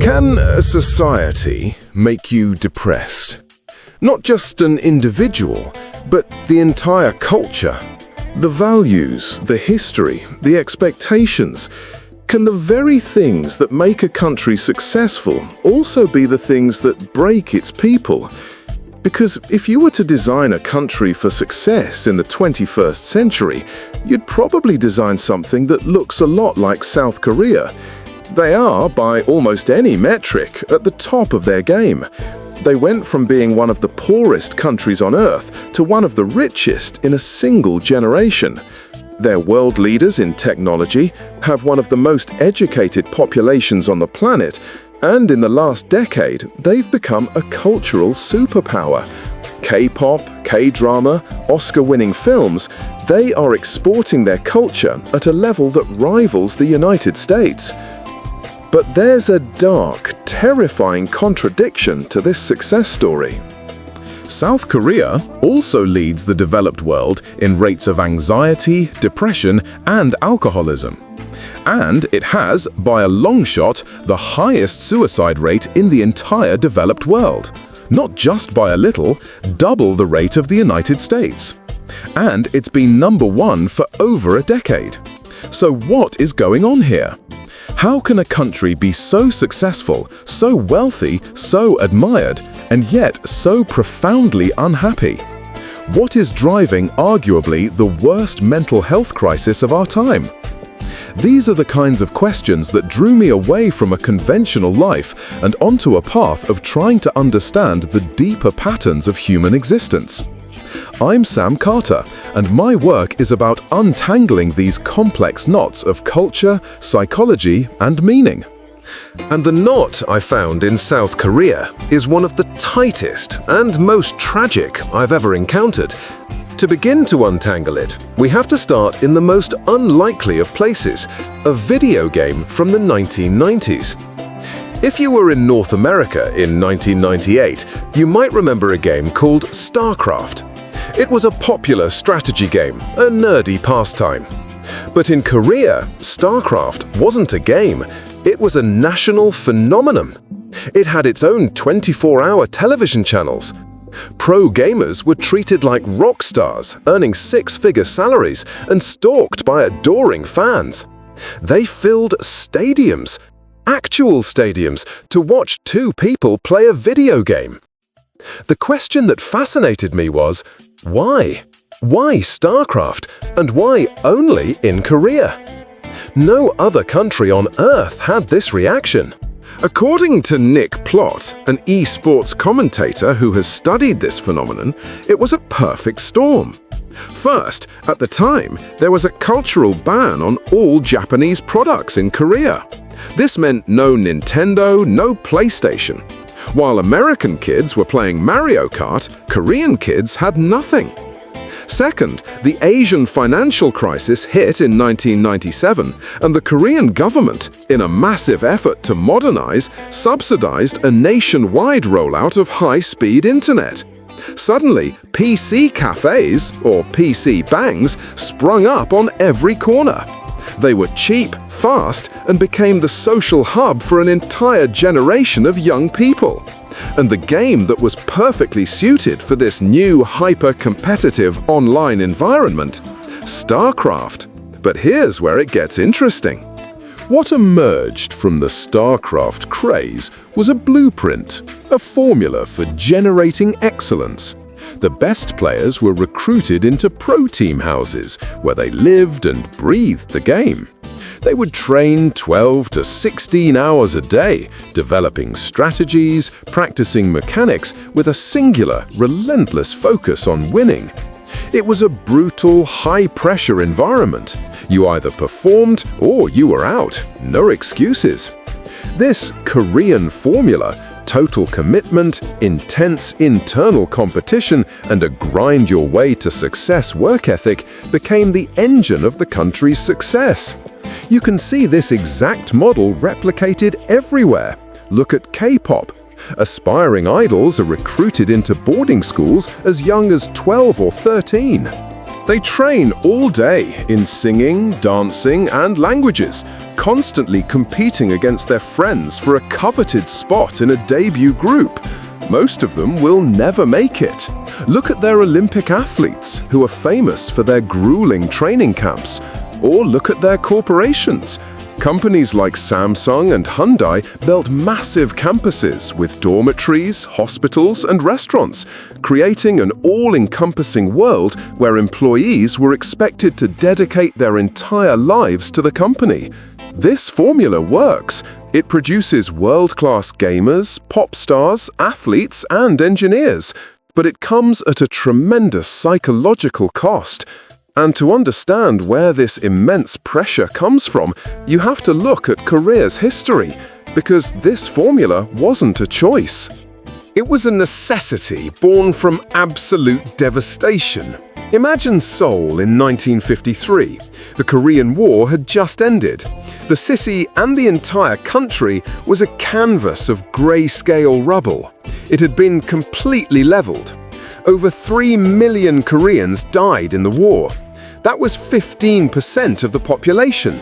Can a society make you depressed? Not just an individual, but the entire culture. The values, the history, the expectations. Can the very things that make a country successful also be the things that break its people? Because if you were to design a country for success in the 21st century, you'd probably design something that looks a lot like South Korea. They are, by almost any metric, at the top of their game. They went from being one of the poorest countries on Earth to one of the richest in a single generation. They're world leaders in technology, have one of the most educated populations on the planet, and in the last decade, they've become a cultural superpower. K-pop, K-drama, Oscar-winning films, they are exporting their culture at a level that rivals the United States. But there's a dark, terrifying contradiction to this success story. South Korea also leads the developed world in rates of anxiety, depression, and alcoholism. And it has, by a long shot, the highest suicide rate in the entire developed world. Not just by a little, double the rate of the United States. And it's been #1 for over a decade. So what is going on here? How can a country be so successful, so wealthy, so admired, and yet so profoundly unhappy? What is driving arguably the worst mental health crisis of our time? These are the kinds of questions that drew me away from a conventional life and onto a path of trying to understand the deeper patterns of human existence. I'm Sam Carter, and my work is about untangling these complex knots of culture, psychology, and meaning. And the knot I found in South Korea is one of the tightest and most tragic I've ever encountered. To begin to untangle it, we have to start in the most unlikely of places, a video game from the 1990s. If you were in North America in 1998, you might remember a game called StarCraft. It was a popular strategy game, a nerdy pastime. But in Korea, StarCraft wasn't a game, it was a national phenomenon. It had its own 24-hour television channels. Pro gamers were treated like rock stars, earning six-figure salaries and stalked by adoring fans. They filled stadiums, actual stadiums, to watch two people play a video game. The question that fascinated me was, why? Why StarCraft? And why only in Korea? No other country on Earth had this reaction. According to Nick Plott, an esports commentator who has studied this phenomenon, it was a perfect storm. First, at the time, there was a cultural ban on all Japanese products in Korea. This meant no Nintendo, no PlayStation. While American kids were playing Mario Kart, Korean kids had nothing. Second, the Asian financial crisis hit in 1997, and the Korean government, in a massive effort to modernize, subsidized a nationwide rollout of high-speed internet. Suddenly, PC cafes, or PC bangs, sprung up on every corner. They were cheap, fast, and became the social hub for an entire generation of young people. And the game that was perfectly suited for this new hyper-competitive online environment, StarCraft. But here's where it gets interesting. What emerged from the StarCraft craze was a blueprint, a formula for generating excellence. The best players were recruited into pro team houses, where they lived and breathed the game. They would train 12 to 16 hours a day, developing strategies, practicing mechanics with a singular, relentless focus on winning. It was a brutal, high-pressure environment. You either performed or you were out, no excuses. This Korean formula, total commitment, intense internal competition, and a grind-your-way-to-success work ethic became the engine of the country's success. You can see this exact model replicated everywhere. Look at K-pop. Aspiring idols are recruited into boarding schools as young as 12 or 13. They train all day in singing, dancing, and languages, constantly competing against their friends for a coveted spot in a debut group. Most of them will never make it. Look at their Olympic athletes, who are famous for their grueling training camps. Or look at their corporations. Companies like Samsung and Hyundai built massive campuses with dormitories, hospitals, and restaurants, creating an all-encompassing world where employees were expected to dedicate their entire lives to the company. This formula works. It produces world-class gamers, pop stars, athletes, and engineers. But it comes at a tremendous psychological cost. And to understand where this immense pressure comes from, you have to look at Korea's history, because this formula wasn't a choice. It was a necessity born from absolute devastation. Imagine Seoul in 1953. The Korean War had just ended. The city and the entire country was a canvas of grayscale rubble. It had been completely leveled. Over 3 million Koreans died in the war. That was 15% of the population.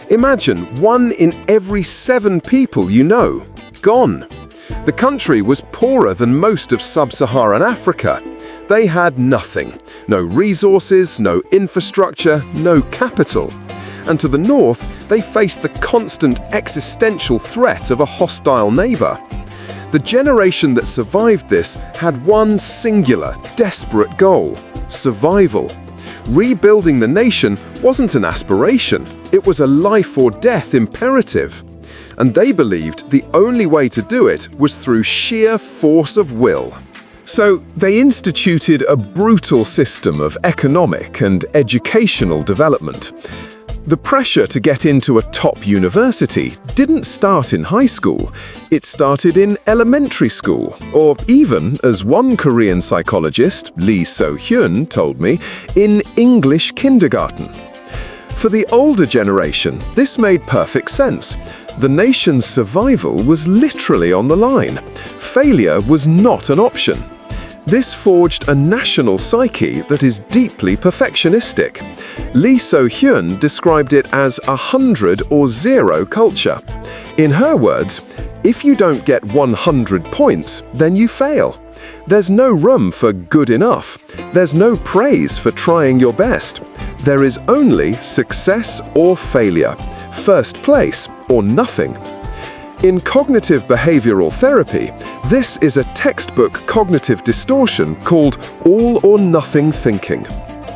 Imagine 1 in every 7 people you know, gone. The country was poorer than most of sub-Saharan Africa. They had nothing. No resources, no infrastructure, no capital. And to the north, they faced the constant existential threat of a hostile neighbor. The generation that survived this had one singular, desperate goal: survival. Rebuilding the nation wasn't an aspiration, it was a life or death imperative. And they believed the only way to do it was through sheer force of will. So they instituted a brutal system of economic and educational development. The pressure to get into a top university didn't start in high school, it started in elementary school, or even, as one Korean psychologist, Lee So-hyun, told me, in English kindergarten. For the older generation, this made perfect sense. The nation's survival was literally on the line. Failure was not an option. This forged a national psyche that is deeply perfectionistic. Lee So-hyun described it as 100 or 0 culture. In her words, if you don't get 100 points, then you fail. There's no room for good enough. There's no praise for trying your best. There is only success or failure, first place or nothing. In cognitive behavioral therapy, this is a textbook cognitive distortion called all-or-nothing thinking.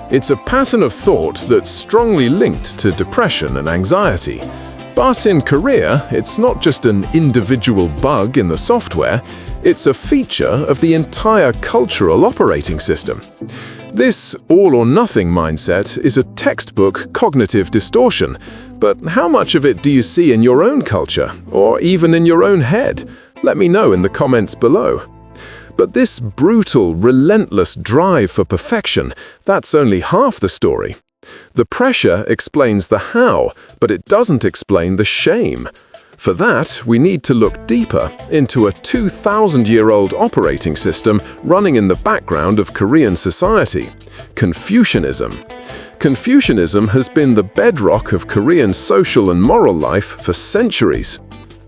It's a pattern of thought that's strongly linked to depression and anxiety. But in Korea, it's not just an individual bug in the software, it's a feature of the entire cultural operating system. This all-or-nothing mindset is a textbook cognitive distortion, but how much of it do you see in your own culture, or even in your own head? Let me know in the comments below. But this brutal, relentless drive for perfection, that's only half the story. The pressure explains the how, but it doesn't explain the shame. For that, we need to look deeper into a 2,000-year-old operating system running in the background of Korean society: Confucianism. Confucianism has been the bedrock of Korean social and moral life for centuries.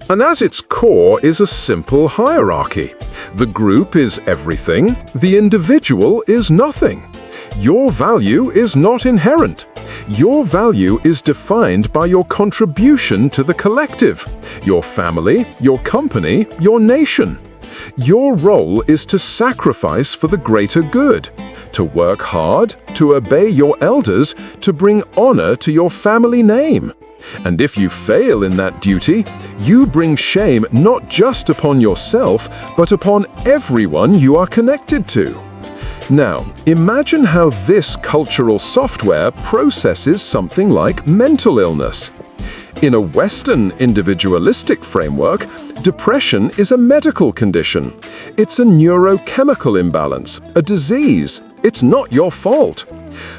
And at its core is a simple hierarchy. The group is everything, the individual is nothing. Your value is not inherent. Your value is defined by your contribution to the collective, your family, your company, your nation. Your role is to sacrifice for the greater good, to work hard, to obey your elders, to bring honor to your family name. And if you fail in that duty, you bring shame not just upon yourself, but upon everyone you are connected to. Now, imagine how this cultural software processes something like mental illness. In a Western individualistic framework, depression is a medical condition. It's a neurochemical imbalance, a disease. It's not your fault.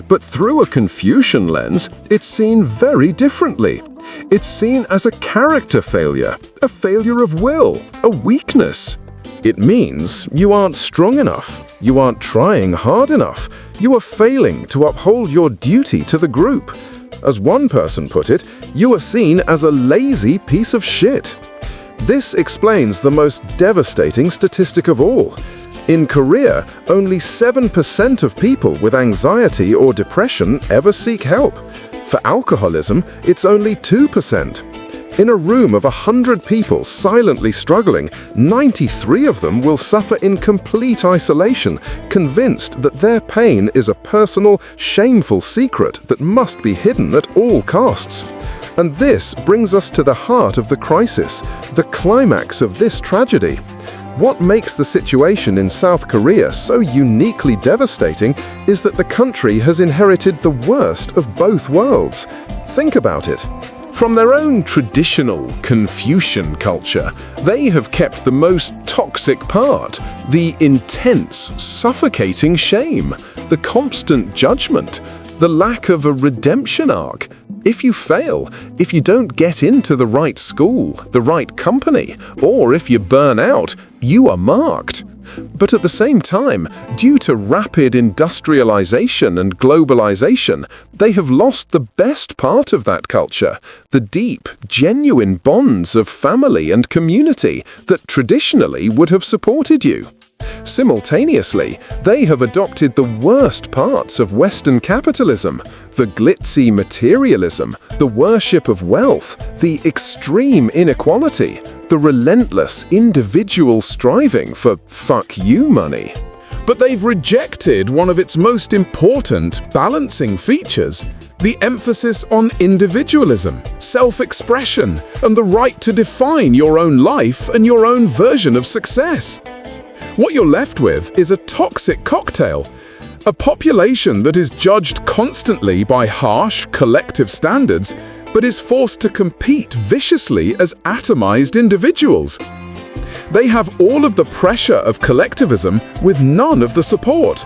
But through a Confucian lens, it's seen very differently. It's seen as a character failure, a failure of will, a weakness. It means you aren't strong enough, you aren't trying hard enough, you are failing to uphold your duty to the group. As one person put it, you are seen as a lazy piece of shit. This explains the most devastating statistic of all. In Korea, only 7% of people with anxiety or depression ever seek help. For alcoholism, it's only 2%. In a room of 100 people silently struggling, 93 of them will suffer in complete isolation, convinced that their pain is a personal, shameful secret that must be hidden at all costs. And this brings us to the heart of the crisis, the climax of this tragedy. What makes the situation in South Korea so uniquely devastating is that the country has inherited the worst of both worlds. Think about it. From their own traditional Confucian culture, they have kept the most toxic part, the intense, suffocating shame, the constant judgment, the lack of a redemption arc. If you fail, if you don't get into the right school, the right company, or if you burn out, you are marked. But at the same time, due to rapid industrialization and globalization, they have lost the best part of that culture, the deep, genuine bonds of family and community that traditionally would have supported you. Simultaneously, they have adopted the worst parts of Western capitalism, the glitzy materialism, the worship of wealth, the extreme inequality, the relentless individual striving for fuck you money. But they've rejected one of its most important balancing features, the emphasis on individualism, self-expression, and the right to define your own life and your own version of success. What you're left with is a toxic cocktail, a population that is judged constantly by harsh collective standards, but is forced to compete viciously as atomized individuals. They have all of the pressure of collectivism with none of the support,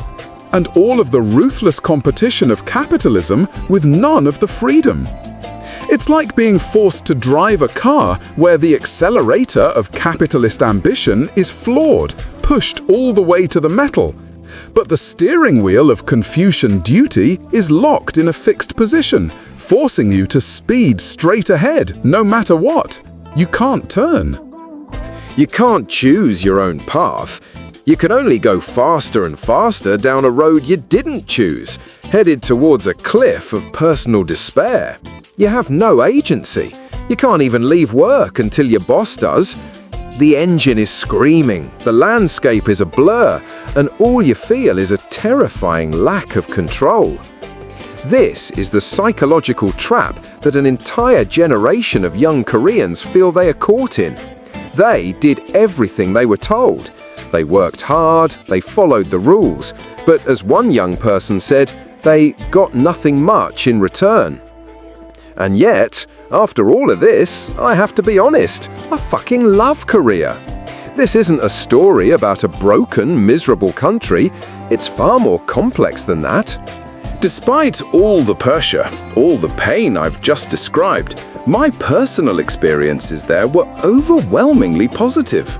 and all of the ruthless competition of capitalism with none of the freedom. It's like being forced to drive a car where the accelerator of capitalist ambition is flawed, pushed all the way to the metal, but the steering wheel of Confucian duty is locked in a fixed position, forcing you to speed straight ahead, no matter what. You can't turn. You can't choose your own path. You can only go faster and faster down a road you didn't choose, headed towards a cliff of personal despair. You have no agency. You can't even leave work until your boss does. The engine is screaming, the landscape is a blur, and all you feel is a terrifying lack of control. This is the psychological trap that an entire generation of young Koreans feel they are caught in. They did everything they were told. They worked hard, they followed the rules, but as one young person said, they got nothing much in return. And yet, after all of this, I have to be honest, I fucking love Korea. This isn't a story about a broken, miserable country. It's far more complex than that. Despite all the pressure, all the pain I've just described, my personal experiences there were overwhelmingly positive.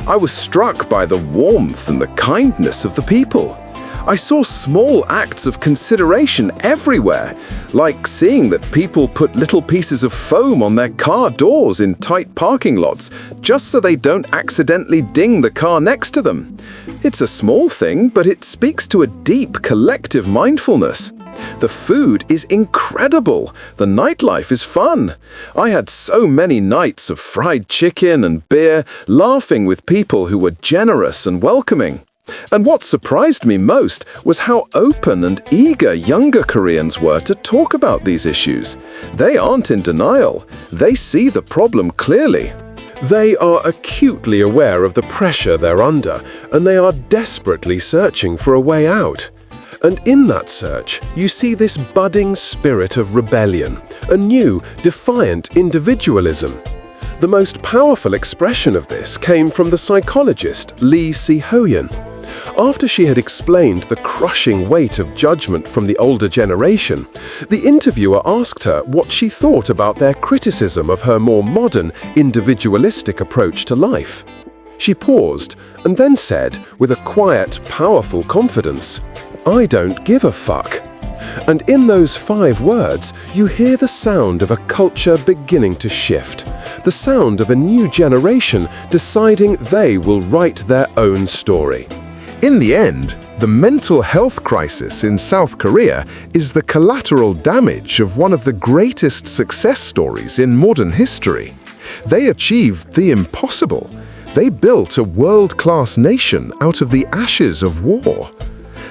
I was struck by the warmth and the kindness of the people. I saw small acts of consideration everywhere, like seeing that people put little pieces of foam on their car doors in tight parking lots, just so they don't accidentally ding the car next to them. It's a small thing, but it speaks to a deep collective mindfulness. The food is incredible. The nightlife is fun. I had so many nights of fried chicken and beer, laughing with people who were generous and welcoming. And what surprised me most was how open and eager younger Koreans were to talk about these issues. They aren't in denial. They see the problem clearly. They are acutely aware of the pressure they're under, and they are desperately searching for a way out. And in that search, you see this budding spirit of rebellion, a new, defiant individualism. The most powerful expression of this came from the psychologist Lee Si-hoyen. After she had explained the crushing weight of judgment from the older generation, the interviewer asked her what she thought about their criticism of her more modern, individualistic approach to life. She paused and then said, with a quiet, powerful confidence, "I don't give a fuck." And in those 5 words, you hear the sound of a culture beginning to shift, the sound of a new generation deciding they will write their own story. In the end, the mental health crisis in South Korea is the collateral damage of one of the greatest success stories in modern history. They achieved the impossible. They built a world-class nation out of the ashes of war.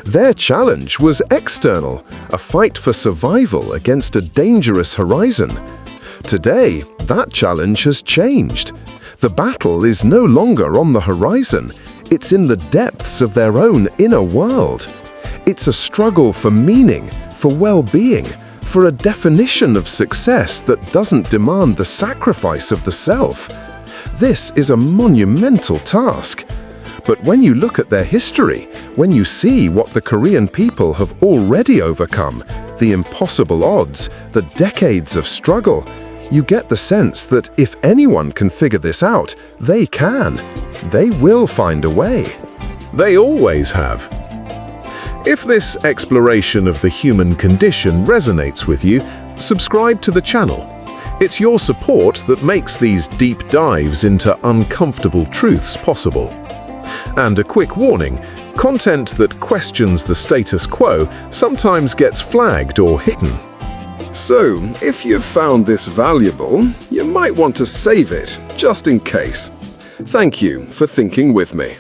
Their challenge was external, a fight for survival against a dangerous horizon. Today, that challenge has changed. The battle is no longer on the horizon. It's in the depths of their own inner world. It's a struggle for meaning, for well-being, for a definition of success that doesn't demand the sacrifice of the self. This is a monumental task. But when you look at their history, when you see what the Korean people have already overcome, the impossible odds, the decades of struggle, you get the sense that if anyone can figure this out, they can. They will find a way. They always have. If this exploration of the human condition resonates with you, subscribe to the channel. It's your support that makes these deep dives into uncomfortable truths possible. And a quick warning, content that questions the status quo sometimes gets flagged or hidden. So, if you've found this valuable, you might want to save it, just in case. Thank you for thinking with me.